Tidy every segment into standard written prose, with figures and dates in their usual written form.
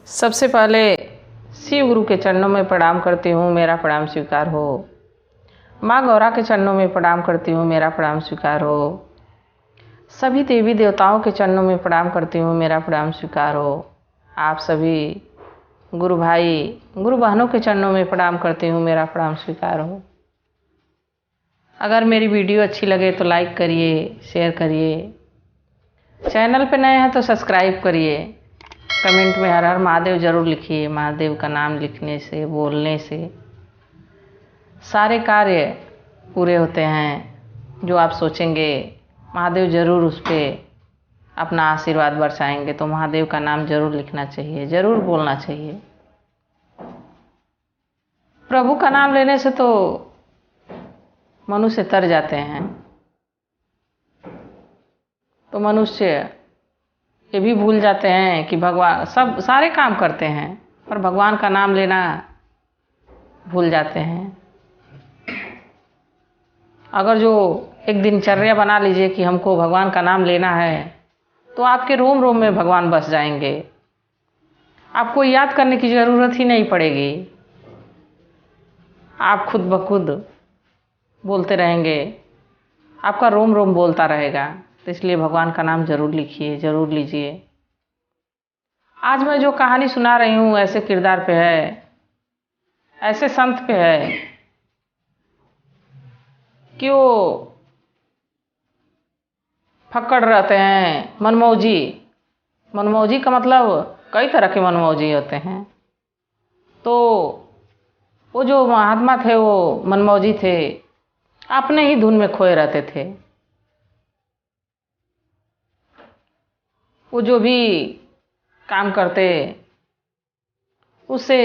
सबसे पहले शिव गुरु के चरणों में प्रणाम करती हूँ, मेरा प्रणाम स्वीकार हो। माँ गौरा के चरणों में प्रणाम करती हूँ, मेरा प्रणाम स्वीकार हो। सभी देवी देवताओं के चरणों में प्रणाम करती हूँ, मेरा प्रणाम स्वीकार हो। आप सभी गुरु भाई गुरु बहनों के चरणों में प्रणाम करती हूँ, मेरा प्रणाम स्वीकार हो। अगर मेरी वीडियो अच्छी लगे तो लाइक करिए, शेयर करिए। चैनल पे नए हैं तो सब्सक्राइब करिए। कमेंट में हर हर महादेव ज़रूर लिखिए। महादेव का नाम लिखने से, बोलने से सारे कार्य पूरे होते हैं। जो आप सोचेंगे महादेव ज़रूर उस पर अपना आशीर्वाद बरसाएंगे। तो महादेव का नाम ज़रूर लिखना चाहिए, ज़रूर बोलना चाहिए। प्रभु का नाम लेने से तो मनुष्य तर जाते हैं। तो मनुष्य ये भी भूल जाते हैं कि भगवान सब सारे काम करते हैं, पर भगवान का नाम लेना भूल जाते हैं। अगर जो एक दिनचर्या बना लीजिए कि हमको भगवान का नाम लेना है, तो आपके रोम रोम में भगवान बस जाएंगे। आपको याद करने की ज़रूरत ही नहीं पड़ेगी। आप खुद ब खुद बोलते रहेंगे, आपका रोम रोम बोलता रहेगा। तो इसलिए भगवान का नाम ज़रूर लिखिए, ज़रूर लीजिए। आज मैं जो कहानी सुना रही हूँ ऐसे किरदार पे है, ऐसे संत पे है कि वो फक्कड़ रहते हैं, मनमौजी। मनमौजी का मतलब कई तरह के मनमौजी होते हैं। तो वो जो महात्मा थे वो मनमौजी थे, अपने ही धुन में खोए रहते थे। वो जो भी काम करते उससे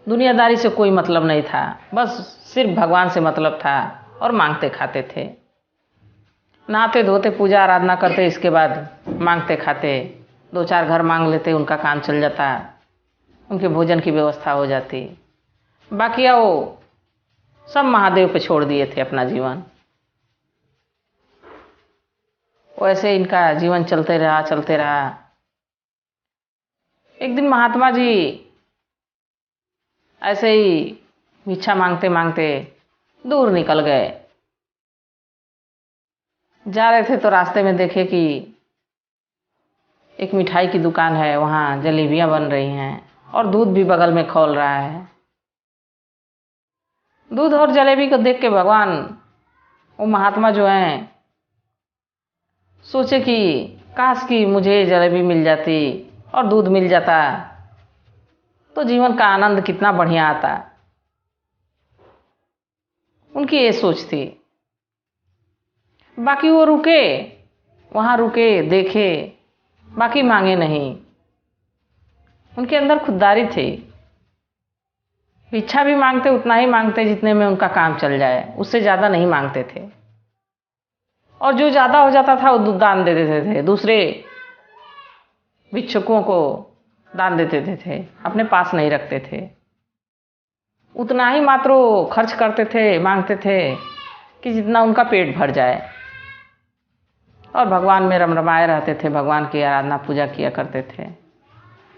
दुनियादारी से कोई मतलब नहीं था, बस सिर्फ भगवान से मतलब था और मांगते खाते थे। नहाते धोते पूजा आराधना करते, इसके बाद मांगते खाते। 2-4 घर मांग लेते, उनका काम चल जाता, उनके भोजन की व्यवस्था हो जाती। बाकी वो सब महादेव पे छोड़ दिए थे अपना जीवन। वैसे इनका जीवन चलते रहा। एक दिन महात्मा जी ऐसे ही भिक्षा मांगते मांगते दूर निकल गए। जा रहे थे तो रास्ते में देखे कि एक मिठाई की दुकान है, वहाँ जलेबियाँ बन रही हैं और दूध भी बगल में खौल रहा है। दूध और जलेबी को देख के भगवान, वो महात्मा जो हैं, सोचे कि काश कि मुझे जलेबी मिल जाती और दूध मिल जाता तो जीवन का आनंद कितना बढ़िया आता। उनकी ये सोच थी। बाकी वो रुके, वहाँ रुके, देखे, बाकी मांगे नहीं। उनके अंदर खुददारी थी। भिक्षा भी मांगते उतना ही मांगते जितने में उनका काम चल जाए, उससे ज़्यादा नहीं मांगते थे। और जो ज़्यादा हो जाता था वो दूध दान दे देते थे, दूसरे भिक्षुकों को दान दे देते थे, अपने पास नहीं रखते थे। उतना ही मात्र खर्च करते थे, मांगते थे कि जितना उनका पेट भर जाए। और भगवान में रमरमाए रहते थे, भगवान की आराधना पूजा किया करते थे।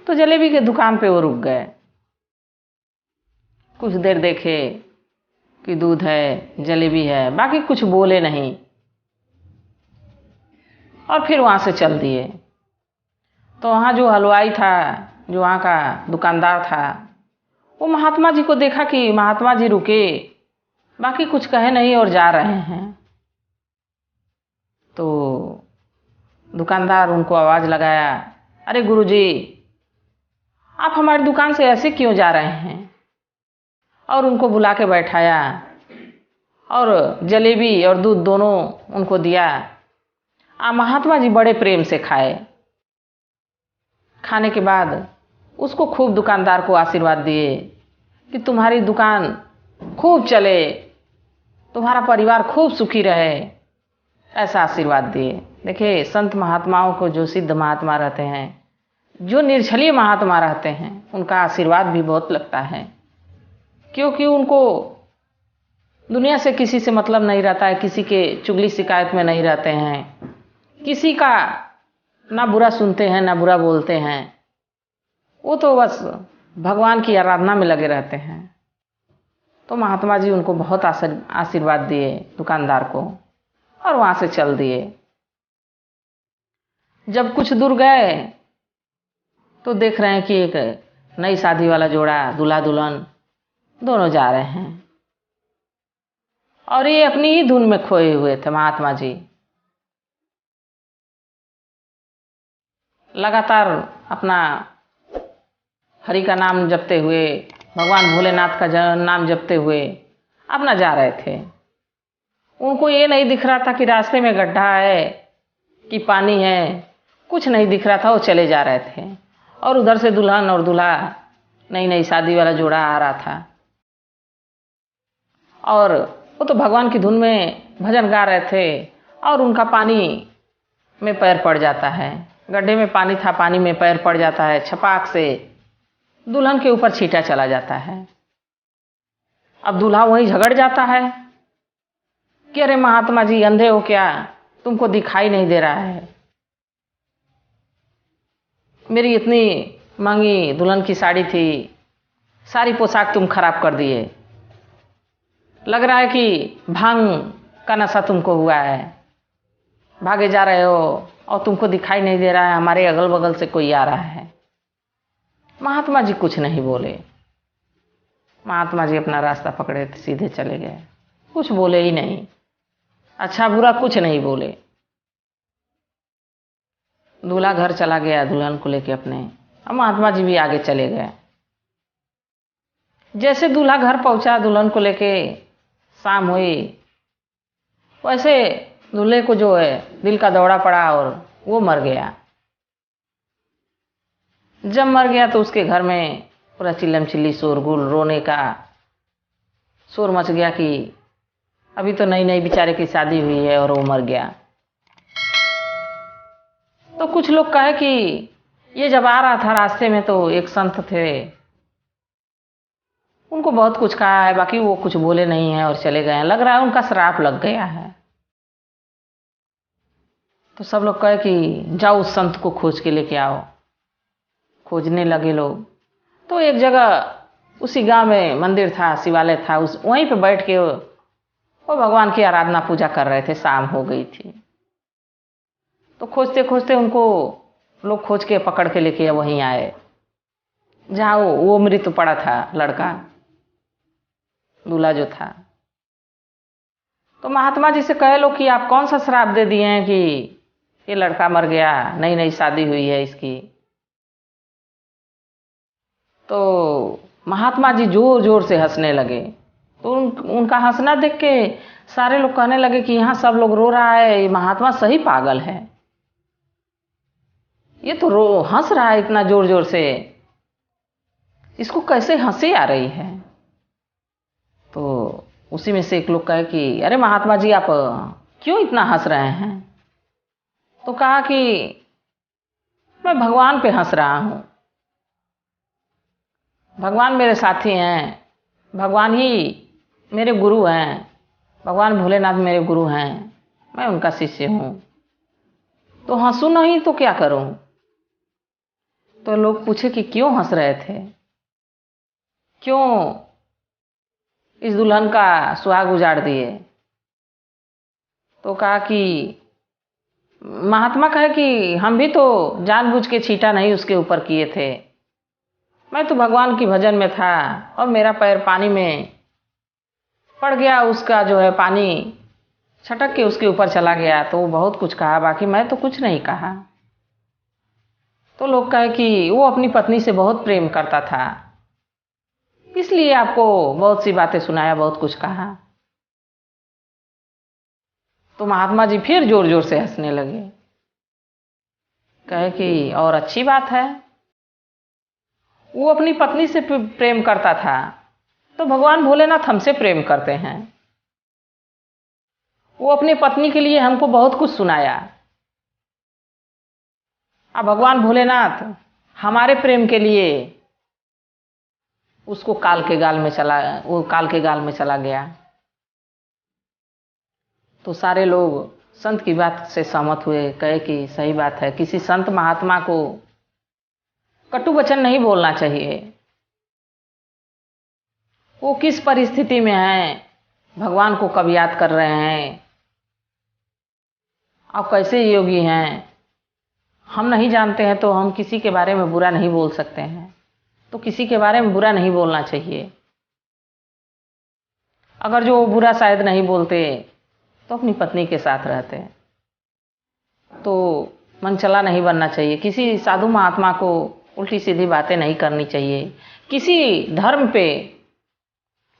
तो जलेबी के दुकान पे वो रुक गए। कुछ देर देखे कि दूध है, जलेबी है, बाकी कुछ बोले नहीं और फिर वहाँ से चल दिए। तो वहाँ जो हलवाई था, जो वहाँ का दुकानदार था, वो महात्मा जी को देखा कि महात्मा जी रुके, बाकी कुछ कहे नहीं और जा रहे हैं। तो दुकानदार उनको आवाज़ लगाया, अरे गुरुजी, आप हमारी दुकान से ऐसे क्यों जा रहे हैं? और उनको बुला के बैठाया और जलेबी और दूध दोनों उनको दिया। महात्मा जी बड़े प्रेम से खाए। खाने के बाद उसको खूब, दुकानदार को आशीर्वाद दिए कि तुम्हारी दुकान खूब चले, तुम्हारा परिवार खूब सुखी रहे, ऐसा आशीर्वाद दिए। देखिए, संत महात्माओं को, जो सिद्ध महात्मा रहते हैं, जो निर्छलीय महात्मा रहते हैं, उनका आशीर्वाद भी बहुत लगता है। क्योंकि उनको दुनिया से किसी से मतलब नहीं रहता है, किसी के चुगली शिकायत में नहीं रहते हैं, किसी का ना बुरा सुनते हैं ना बुरा बोलते हैं। वो तो बस भगवान की आराधना में लगे रहते हैं। तो महात्मा जी उनको बहुत आशीर्वाद दिए दुकानदार को और वहाँ से चल दिए। जब कुछ दूर गए तो देख रहे हैं कि एक नई शादी वाला जोड़ा दूल्हा दुल्हन दोनों जा रहे हैं और ये अपनी ही धुन में खोए हुए थे। महात्मा जी लगातार अपना हरि का नाम जपते हुए, भगवान भोलेनाथ का नाम जपते हुए अपना जा रहे थे। उनको ये नहीं दिख रहा था कि रास्ते में गड्ढा है कि पानी है, कुछ नहीं दिख रहा था। वो चले जा रहे थे और उधर से दुल्हन और दूल्हा नई नई शादी वाला जोड़ा आ रहा था और वो तो भगवान की धुन में भजन गा रहे थे और उनका पानी में पैर पड़ जाता है। गड्ढे में पानी था, पानी में पैर पड़ जाता है, छपाक से दुल्हन के ऊपर छींटा चला जाता है। अब दूल्हा वहीं झगड़ जाता है कि अरे महात्मा जी अंधे हो क्या, तुमको दिखाई नहीं दे रहा है? मेरी इतनी महंगी दुल्हन की साड़ी थी, सारी पोशाक तुम खराब कर दिए। लग रहा है कि भांग का नशा तुमको हुआ है, भागे जा रहे हो और तुमको दिखाई नहीं दे रहा है हमारे अगल बगल से कोई आ रहा है। महात्मा जी कुछ नहीं बोले। महात्मा जी अपना रास्ता पकड़े सीधे चले गए, कुछ बोले ही नहीं, अच्छा बुरा कुछ नहीं बोले। दूल्हा घर चला गया दुल्हन को लेके अपने, और महात्मा जी भी आगे चले गए। जैसे दूल्हा घर पहुंचा दुल्हन को लेके, शाम हुई, वैसे दूल्हे को जो है दिल का दौरा पड़ा और वो मर गया। जब मर गया तो उसके घर में पूरा चिल्लम चिल्ली शोरगुल, रोने का शोर मच गया कि अभी तो नई नई बेचारे की शादी हुई है और वो मर गया। तो कुछ लोग कहे कि ये जब आ रहा था रास्ते में तो एक संत थे, उनको बहुत कुछ कहा है, बाकी वो कुछ बोले नहीं है और चले गए हैं। लग रहा है उनका श्राप लग गया है। तो सब लोग कहे कि जाओ उस संत को खोज के लेके आओ। खोजने लगे लोग। तो एक जगह उसी गांव में मंदिर था, शिवालय था, उस वहीं पे बैठ के वो भगवान की आराधना पूजा कर रहे थे। शाम हो गई थी तो खोजते खोजते उनको लोग खोज के पकड़ के लेके वहीं आए जहाँ वो मृत पड़ा था, लड़का दूल्हा जो था। तो महात्मा जी से कहे लो कि आप कौन सा श्राप दे दिए हैं कि ये लड़का मर गया, नई नई शादी हुई है इसकी। तो महात्मा जी जोर जोर से हंसने लगे। तो उनका हंसना देख के सारे लोग कहने लगे कि यहाँ सब लोग रो रहा है, ये महात्मा सही पागल है, ये तो रो हंस रहा है इतना जोर जोर से, इसको कैसे हंसी आ रही है। तो उसी में से एक लोग कहे कि अरे महात्मा जी आप क्यों इतना हंस रहे हैं? तो कहा कि मैं भगवान पे हंस रहा हूँ, भगवान मेरे साथी हैं, भगवान ही मेरे गुरु हैं, भगवान भोलेनाथ मेरे गुरु हैं, मैं उनका शिष्य हूँ, तो हंसू नहीं तो क्या करूँ? तो लोग पूछे कि क्यों हंस रहे थे, क्यों इस दुल्हन का सुहाग उजाड़ दिए? तो कहा कि महात्मा कहे कि हम भी तो जानबूझ के छींटा नहीं उसके ऊपर किए थे, मैं तो भगवान की भजन में था और मेरा पैर पानी में पड़ गया, उसका जो है पानी छटक के उसके ऊपर चला गया। तो वो बहुत कुछ कहा, बाकी मैं तो कुछ नहीं कहा। तो लोग कहे कि वो अपनी पत्नी से बहुत प्रेम करता था, इसलिए आपको बहुत सी बातें सुनाया, बहुत कुछ कहा। तो महात्मा जी फिर जोर जोर से हंसने लगे, कहे कि और अच्छी बात है, वो अपनी पत्नी से प्रेम करता था तो भगवान भोलेनाथ हमसे प्रेम करते हैं। वो अपनी पत्नी के लिए हमको बहुत कुछ सुनाया, अब भगवान भोलेनाथ हमारे प्रेम के लिए उसको काल के गाल में चला गया। तो सारे लोग संत की बात से सहमत हुए, कहे कि सही बात है, किसी संत महात्मा को कटु वचन नहीं बोलना चाहिए। वो किस परिस्थिति में हैं, भगवान को कब याद कर रहे हैं, आप कैसे योगी हैं, हम नहीं जानते हैं, तो हम किसी के बारे में बुरा नहीं बोल सकते हैं। तो किसी के बारे में बुरा नहीं बोलना चाहिए। अगर जो बुरा शायद नहीं बोलते तो अपनी पत्नी के साथ रहते। तो मनचला नहीं बनना चाहिए, किसी साधु महात्मा को उल्टी सीधी बातें नहीं करनी चाहिए, किसी धर्म पे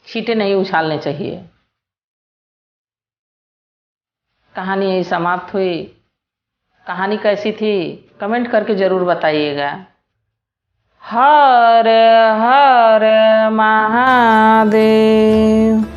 छींटे नहीं उछालने चाहिए। कहानी यही समाप्त हुई। कहानी कैसी थी कमेंट करके ज़रूर बताइएगा। हर हर महादेव।